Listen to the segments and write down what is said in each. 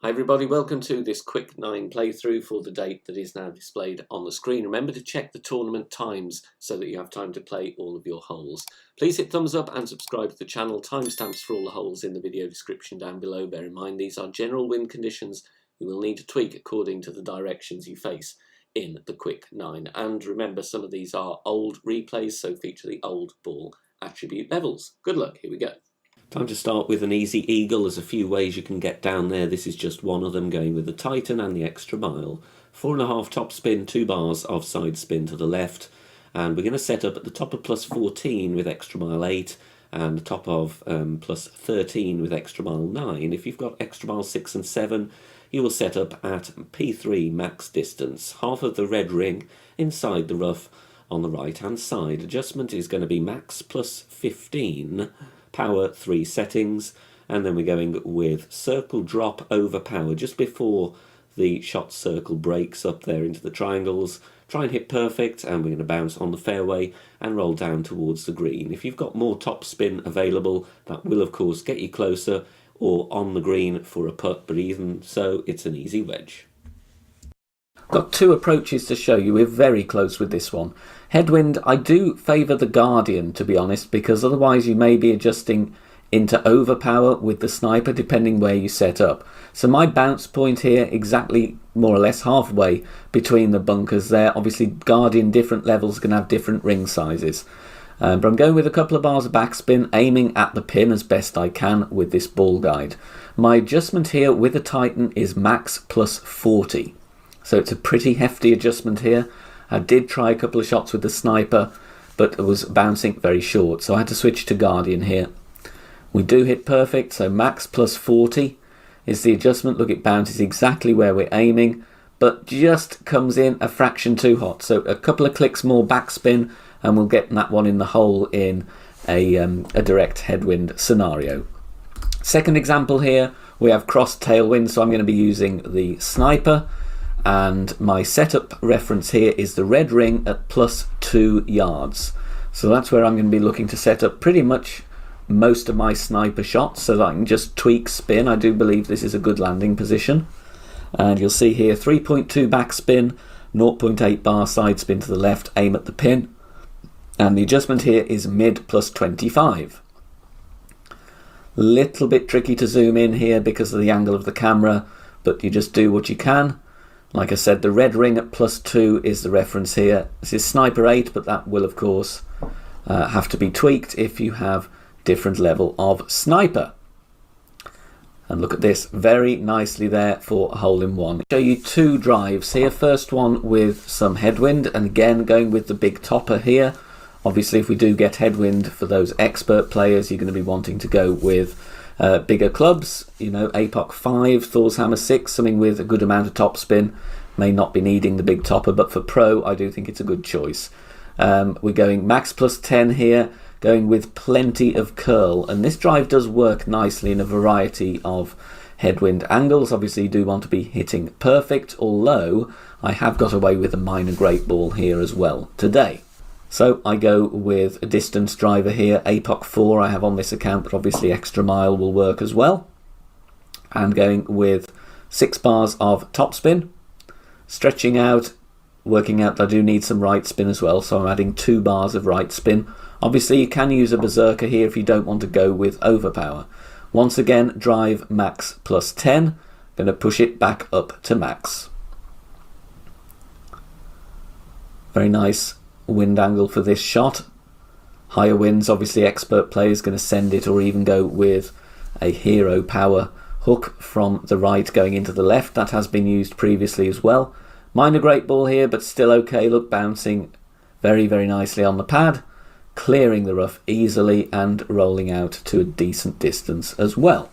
Hi everybody, welcome to this quick 9 playthrough for the date that is now displayed on the screen. Remember to check the tournament times so that you have time to play all of your holes. Please hit thumbs up and subscribe to the channel. Timestamps for all the holes in the video description down below. Bear in mind these are general wind conditions you will need to tweak according to the directions you face in the quick 9. And remember, some of these are old replays, so feature the old ball attribute levels. Good luck, here we go. Time to start with an easy eagle. There's a few ways you can get down there. This is just one of them, going with the Titan and the extra mile. 4.5 top spin, 2 bars of side spin to the left. And we're going to set up at the top of plus 14 with extra mile 8 and the top of plus 13 with extra mile 9. If you've got extra mile 6 and 7, you will set up at P3 max distance, half of the red ring inside the rough on the right hand side. Adjustment is going to be max plus 15. Power 3 settings, and then we're going with circle drop over power just before the shot circle breaks up there into the triangles. Try and hit perfect, and we're going to bounce on the fairway and roll down towards the green. If you've got more top spin available, that will of course get you closer or on the green for a putt, but even so it's an easy wedge. Got two approaches to show you. We're very close with this one. Headwind, I do favour the Guardian, to be honest, because otherwise you may be adjusting into overpower with the sniper depending where you set up. So my bounce point here, exactly more or less halfway between the bunkers there. Obviously Guardian, different levels can have different ring sizes. But I'm going with a couple of bars of backspin, aiming at the pin as best I can with this ball guide. My adjustment here with the Titan is max plus 40. So it's a pretty hefty adjustment here. I did try a couple of shots with the sniper, but it was bouncing very short, so I had to switch to Guardian here. We do hit perfect, so max plus 40 is the adjustment. Look, it bounces exactly where we're aiming, but just comes in a fraction too hot. So a couple of clicks more backspin, and we'll get that one in the hole in a direct headwind scenario. Second example here, we have cross tailwind, so I'm going to be using the sniper. And my setup reference here is the red ring at plus 2 yards. So that's where I'm going to be looking to set up pretty much most of my sniper shots so that I can just tweak spin. I do believe this is a good landing position. And you'll see here 3.2 backspin, 0.8 bar side spin to the left, aim at the pin. And the adjustment here is mid plus 25. Little bit tricky to zoom in here because of the angle of the camera, but you just do what you can. Like I said, the red ring at plus 2 is the reference here. This is sniper 8, but that will of course have to be tweaked if you have different level of sniper. And look at this, very nicely there for a hole in one. I'll show you two drives here. First one with some headwind, and again going with the big topper here. Obviously if we do get headwind, for those expert players, you're going to be wanting to go with bigger clubs, you know, APOC 5, Thor's Hammer 6, something with a good amount of top spin. May not be needing the big topper, but for pro I do think it's a good choice. We're going max plus 10 here, going with plenty of curl, and this drive does work nicely in a variety of headwind angles. Obviously you do want to be hitting perfect, although I have got away with a minor great ball here as well today. So I go with a distance driver here, APOC 4 I have on this account, but obviously extra mile will work as well. And going with 6 bars of top spin, stretching out, working out that I do need some right spin as well, so I'm adding 2 bars of right spin. Obviously you can use a berserker here if you don't want to go with overpower. Once again, drive max plus 10, going to push it back up to max. Very nice wind angle for this shot. Higher winds, obviously expert players going to send it or even go with a hero power hook from the right going into the left. That has been used previously as well. Minor great ball here, but still okay. Look, bouncing very, very nicely on the pad, clearing the rough easily and rolling out to a decent distance as well.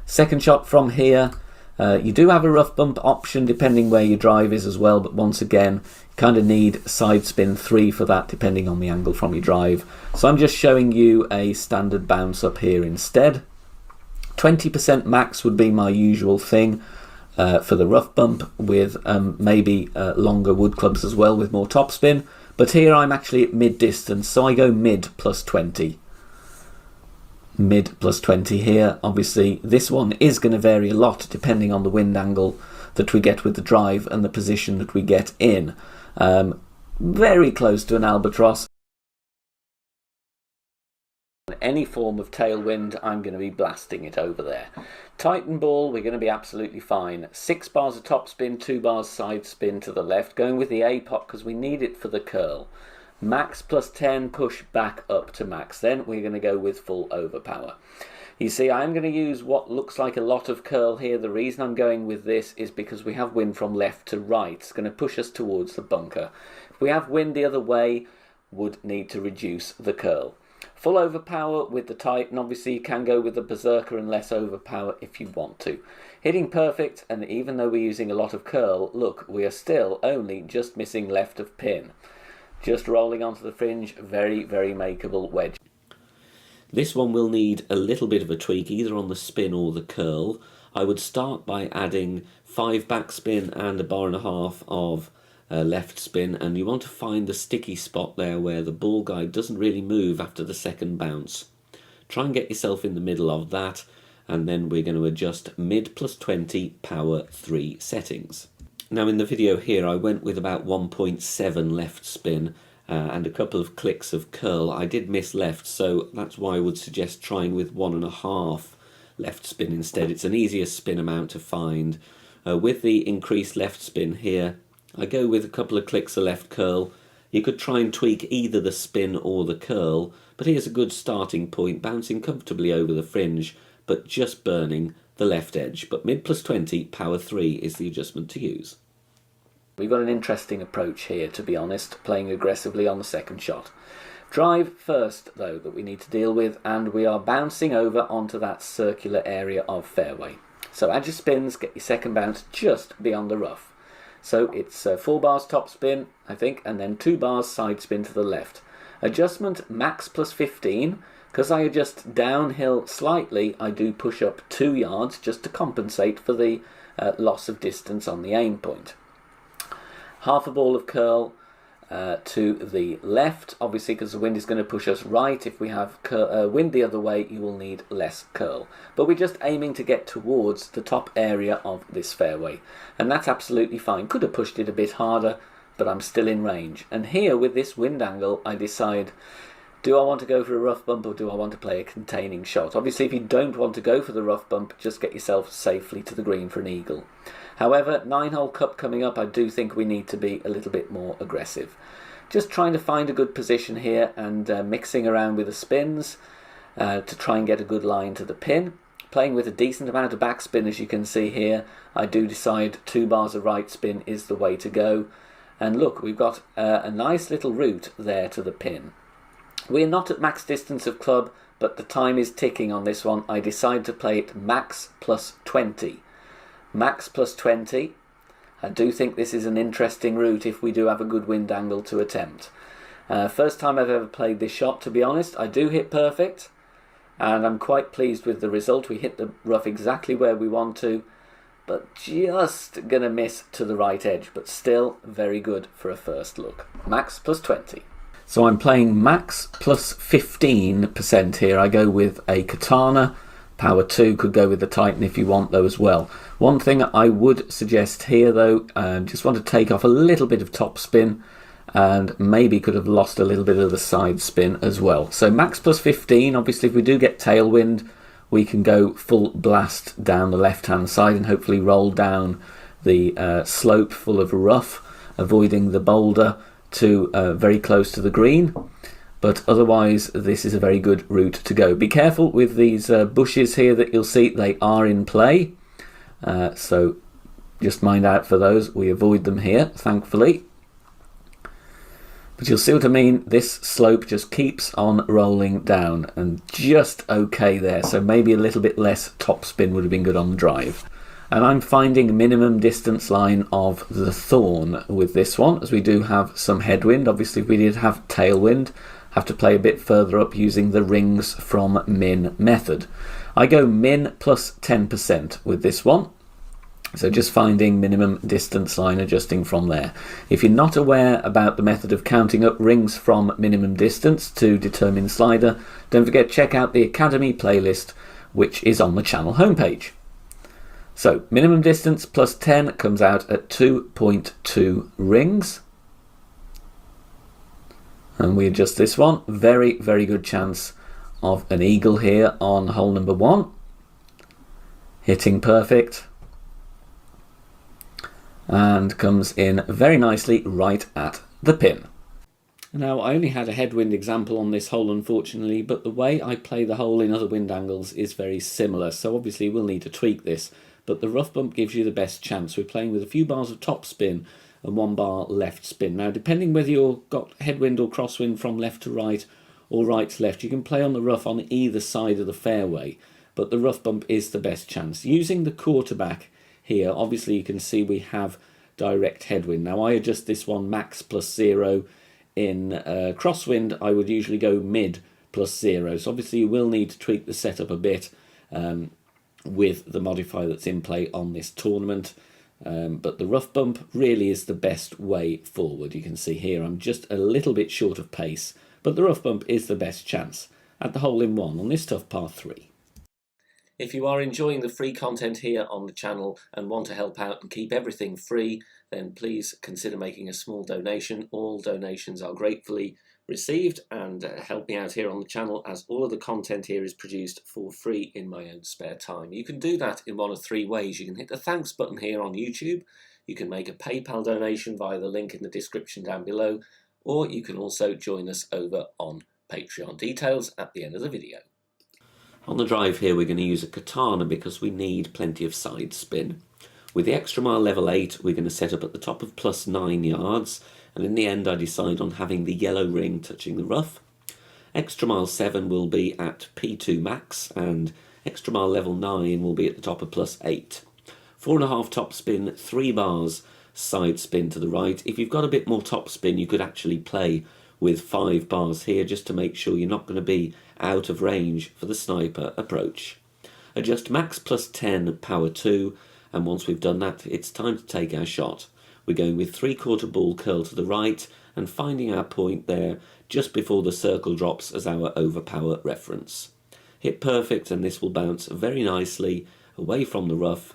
Second shot from here. You do have a rough bump option depending where your drive is as well, but once again you kind of need side spin 3 for that depending on the angle from your drive. So I'm just showing you a standard bounce up here instead. 20% max would be my usual thing for the rough bump, with maybe longer wood clubs as well with more top spin, but here I'm actually at mid distance, so I go mid plus 20. mid plus 20 here. Obviously this one is going to vary a lot depending on the wind angle that we get with the drive and the position that we get in. Very close to an albatross. Any form of tailwind, I'm going to be blasting it over there. Tighten ball, we're going to be absolutely fine. 6 bars of top spin, 2 bars side spin to the left, going with the A pot because we need it for the curl. Max plus 10, push back up to max. Then we're going to go with full overpower. You see, I'm going to use what looks like a lot of curl here. The reason I'm going with this is because we have wind from left to right. It's going to push us towards the bunker. If we have wind the other way, would need to reduce the curl. Full overpower with the Titan. Obviously you can go with the Berserker and less overpower if you want to. Hitting perfect, and even though we're using a lot of curl, look, we are still only just missing left of pin. Just rolling onto the fringe, very, very makeable wedge. This one will need a little bit of a tweak, either on the spin or the curl. I would start by adding 5 backspin and 1.5 bars of left spin, and you want to find the sticky spot there where the ball guide doesn't really move after the second bounce. Try and get yourself in the middle of that, and then we're going to adjust mid plus 20 power 3 settings. Now in the video here I went with about 1.7 left spin and a couple of clicks of curl. I did miss left, so that's why I would suggest trying with 1.5 left spin instead. It's an easier spin amount to find. With the increased left spin here, I go with a couple of clicks of left curl. You could try and tweak either the spin or the curl, but here's a good starting point, bouncing comfortably over the fringe, but just burning the left edge. But mid plus 20, power 3 is the adjustment to use. We've got an interesting approach here, to be honest, playing aggressively on the second shot. Drive first, though, that we need to deal with, and we are bouncing over onto that circular area of fairway. So add your spins, get your second bounce just beyond the rough. So it's 4 bars top spin, I think, and then 2 bars side spin to the left. Adjustment max plus 15. Because I adjust downhill slightly, I do push up 2 yards just to compensate for the loss of distance on the aim point. Half a ball of curl to the left, obviously because the wind is going to push us right. If we have wind the other way, you will need less curl. But we're just aiming to get towards the top area of this fairway, and that's absolutely fine. Could have pushed it a bit harder, but I'm still in range. And here with this wind angle, I decide, do I want to go for a rough bump or do I want to play a containing shot? Obviously if you don't want to go for the rough bump, just get yourself safely to the green for an eagle. However, 9-hole cup coming up, I do think we need to be a little bit more aggressive. Just trying to find a good position here and mixing around with the spins to try and get a good line to the pin. Playing with a decent amount of backspin, as you can see here. I do decide 2 bars of right spin is the way to go. And look, we've got a nice little route there to the pin. We're not at max distance of club, but the time is ticking on this one. I decide to play it max plus 20. Max plus 20. I do think this is an interesting route if we do have a good wind angle to attempt. First time I've ever played this shot, to be honest. I do hit perfect, and I'm quite pleased with the result. We hit the rough exactly where we want to, but just gonna miss to the right edge, but still very good for a first look. Max plus 20. So I'm playing max plus 15% here. I go with a Katana. Power 2, could go with the Titan if you want though as well. One thing I would suggest here though, just want to take off a little bit of top spin and maybe could have lost a little bit of the side spin as well. So max plus 15, obviously if we do get tailwind, we can go full blast down the left hand side and hopefully roll down the slope full of rough, avoiding the boulder to very close to the green. But otherwise this is a very good route to go. Be careful with these bushes here that you'll see, they are in play, so just mind out for those. We avoid them here thankfully, but you'll see what I mean. This slope just keeps on rolling down and just okay there, so maybe a little bit less top spin would have been good on the drive. And I'm finding a minimum distance line of the thorn with this one, as we do have some headwind. Obviously if we did have tailwind, have to play a bit further up using the rings from min method. I go min plus 10% with this one. So just finding minimum distance line, adjusting from there. If you're not aware about the method of counting up rings from minimum distance to determine slider, don't forget to check out the Academy playlist, which is on the channel homepage. So minimum distance plus 10 comes out at 2.2 rings. And we adjust this one. Very, very good chance of an eagle here on hole number 1. Hitting perfect. And comes in very nicely right at the pin. Now, I only had a headwind example on this hole, unfortunately, but the way I play the hole in other wind angles is very similar, so obviously we'll need to tweak this, but the rough bump gives you the best chance. We're playing with a few bars of top spin and 1 bar left spin. Now, depending whether you've got headwind or crosswind from left to right or right to left, you can play on the rough on either side of the fairway, but the rough bump is the best chance. Using the quarterback here, obviously you can see we have direct headwind. Now I adjust this one max plus 0. In crosswind I would usually go mid plus 0. So obviously you will need to tweak the setup a bit with the modifier that's in play on this tournament. But the rough bump really is the best way forward. You can see here I'm just a little bit short of pace, but the rough bump is the best chance at the hole in 1 on this tough par 3. If you are enjoying the free content here on the channel and want to help out and keep everything free, then please consider making a small donation. All donations are gratefully received and help me out here on the channel, as all of the content here is produced for free in my own spare time. You can do that in one of 3 ways. You can hit the thanks button here on YouTube, you can make a PayPal donation via the link in the description down below, or you can also join us over on Patreon. Details at the end of the video. On the drive here we're going to use a katana because we need plenty of side spin. With the extra mile level 8 we're going to set up at the top of plus 9 yards, and in the end I decide on having the yellow ring touching the rough. Extra mile 7 will be at P2 max, and extra mile level 9 will be at the top of plus 8. 4.5 top spin, 3 bars side spin to the right. If you've got a bit more top spin you could actually play with 5 bars here just to make sure you're not going to be out of range for the sniper approach. Adjust max plus 10 power 2, and once we've done that it's time to take our shot. We're going with 3/4 ball curl to the right and finding our point there just before the circle drops as our overpower reference. Hit perfect, and this will bounce very nicely away from the rough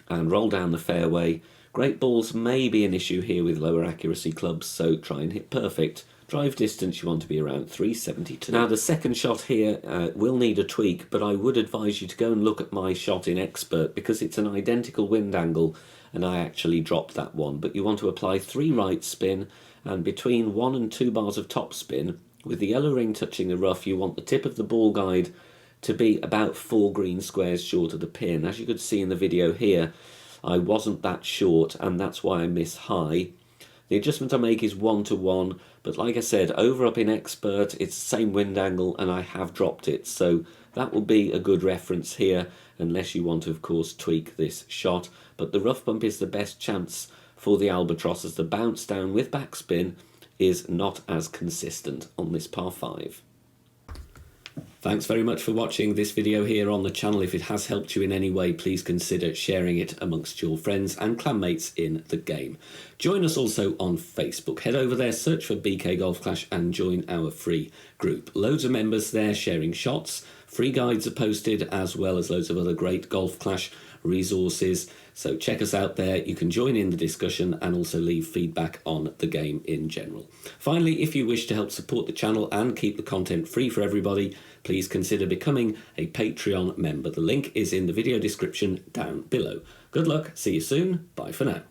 and roll down the fairway. Great balls may be an issue here with lower accuracy clubs, so try and hit perfect. Drive distance you want to be around 372. Now the second shot here will need a tweak, but I would advise you to go and look at my shot in Expert because it's an identical wind angle and I actually dropped that one. But you want to apply 3 right spin, and between 1 and 2 bars of top spin, with the yellow ring touching the rough, you want the tip of the ball guide to be about 4 green squares short of the pin. As you could see in the video here, I wasn't that short, and that's why I miss high. The adjustment I make is 1 to 1, but like I said, over up in Expert, it's the same wind angle and I have dropped it. So that will be a good reference here, unless you want to, of course, tweak this shot. But the rough bump is the best chance for the Albatross, as the bounce down with backspin is not as consistent on this par 5. Thanks very much for watching this video here on the channel. If it has helped you in any way, please consider sharing it amongst your friends and clanmates in the game. Join us also on Facebook. Head over there, search for BK Golf Clash and join our free group. Loads of members there sharing shots. Free guides are posted, as well as loads of other great Golf Clash resources. So check us out there. You can join in the discussion and also leave feedback on the game in general. Finally, if you wish to help support the channel and keep the content free for everybody, please consider becoming a Patreon member. The link is in the video description down below. Good luck, see you soon, bye for now.